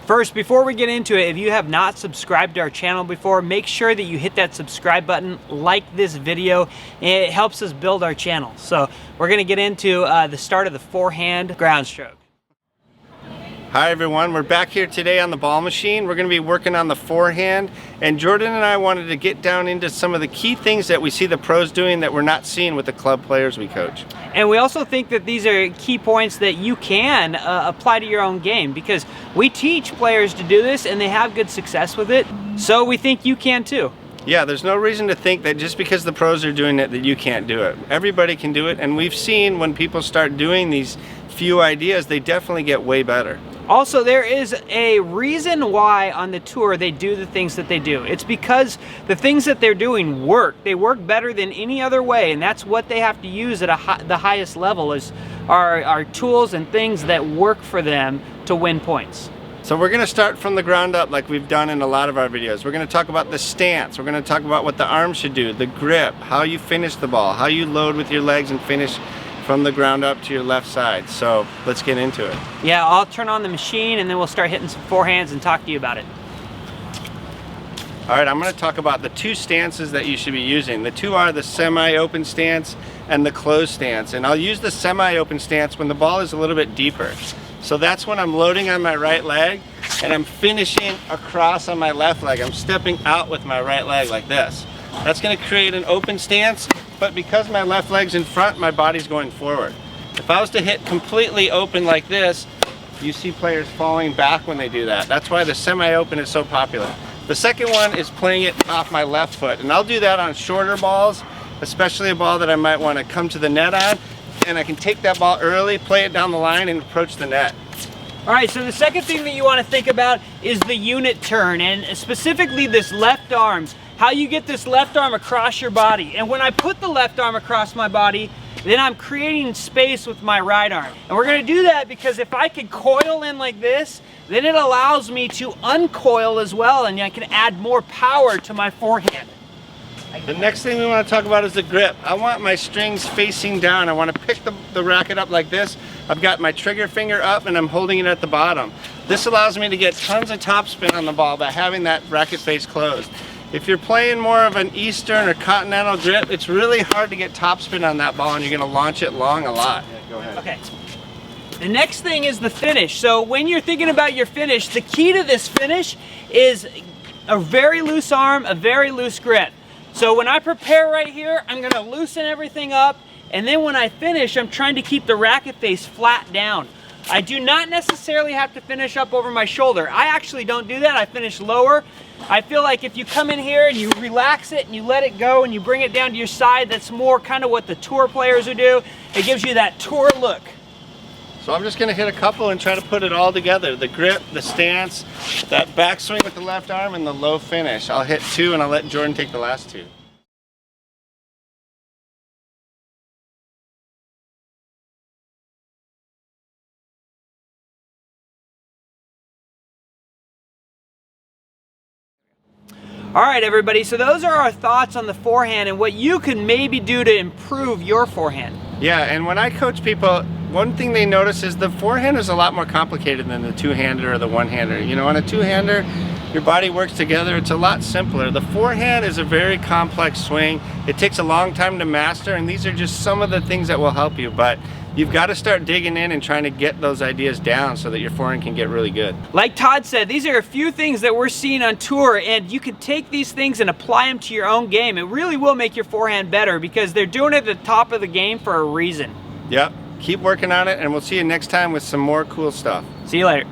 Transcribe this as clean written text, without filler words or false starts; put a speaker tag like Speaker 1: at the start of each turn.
Speaker 1: First, before we get into it, if you have not subscribed to our channel before, make sure that you hit that subscribe button, like this video. It helps us build our channel. So we're gonna get into the start of the forehand ground stroke.
Speaker 2: Hi everyone, we're back here today on the ball machine. We're going to be working on the forehand, and Jordan and I wanted to get down into some of the key things that we see the pros doing that we're not seeing with the club players we coach.
Speaker 1: And we also think that these are key points that you can apply to your own game, because we teach players to do this and they have good success with it, so we think you can too.
Speaker 2: Yeah, there's no reason to think that just because the pros are doing it that you can't do it. Everybody can do it, and we've seen when people start doing these few ideas, they definitely get way better.
Speaker 1: Also, there is a reason why on the tour they do the things that they do. It's because the things that they're doing work. They work better than any other way, and that's what they have to use at the highest level is our tools and things that work for them to win points.
Speaker 2: So we're going to start from the ground up like we've done in a lot of our videos. We're going to talk about the stance. We're going to talk about what the arm should do, the grip, how you finish the ball, how you load with your legs and finish from the ground up to your left side. So let's get into it.
Speaker 1: Yeah, I'll turn on the machine and then we'll start hitting some forehands and talk to you about it.
Speaker 2: All right, I'm going to talk about the two stances that you should be using. The two are the semi-open stance and the closed stance. And I'll use the semi-open stance when the ball is a little bit deeper. So that's when I'm loading on my right leg and I'm finishing across on my left leg. I'm stepping out with my right leg like this. That's going to create an open stance, but because my left leg's in front, my body's going forward. If I was to hit completely open like this, you see players falling back when they do that. That's why the semi-open is so popular. The second one is playing it off my left foot, and I'll do that on shorter balls, especially a ball that I might want to come to the net on, and I can take that ball early, play it down the line, and approach the net.
Speaker 1: All right, so the second thing that you want to think about is the unit turn, and specifically this left arm. How you get this left arm across your body. And when I put the left arm across my body, then I'm creating space with my right arm. And we're gonna do that because if I can coil in like this, then it allows me to uncoil as well, and I can add more power to my forehand.
Speaker 2: The next thing we want to talk about is the grip. I want my strings facing down. I want to pick the racket up like this. I've got my trigger finger up and I'm holding it at the bottom. This allows me to get tons of topspin on the ball by having that racket face closed. If you're playing more of an Eastern or Continental grip, it's really hard to get topspin on that ball and you're going to launch it long a lot. Yeah, go ahead.
Speaker 1: Okay. The next thing is the finish. So when you're thinking about your finish, the key to this finish is a very loose arm, a very loose grip. So when I prepare right here, I'm going to loosen everything up, and then when I finish, I'm trying to keep the racket face flat down. I do not necessarily have to finish up over my shoulder. I actually don't do that. I finish lower. I feel like if you come in here and you relax it and you let it go and you bring it down to your side, that's more kind of what the tour players would do. It gives you that tour look.
Speaker 2: So I'm just going to hit a couple and try to put it all together. The grip, the stance, that backswing with the left arm, and the low finish. I'll hit two and I'll let Jordan take the last two.
Speaker 1: All right, everybody, so those are our thoughts on the forehand and what you can maybe do to improve your forehand.
Speaker 2: Yeah, and when I coach people, one thing they notice is the forehand is a lot more complicated than the two-hander or the one-hander. You know, on a two-hander, your body works together. It's a lot simpler. The forehand is a very complex swing. It takes a long time to master, and these are just some of the things that will help you, but you've got to start digging in and trying to get those ideas down so that your forehand can get really good.
Speaker 1: Like Todd said, these are a few things that we're seeing on tour, and you can take these things and apply them to your own game. It really will make your forehand better because they're doing it at the top of the game for a reason.
Speaker 2: Yep. Keep working on it, and we'll see you next time with some more cool stuff.
Speaker 1: See you later.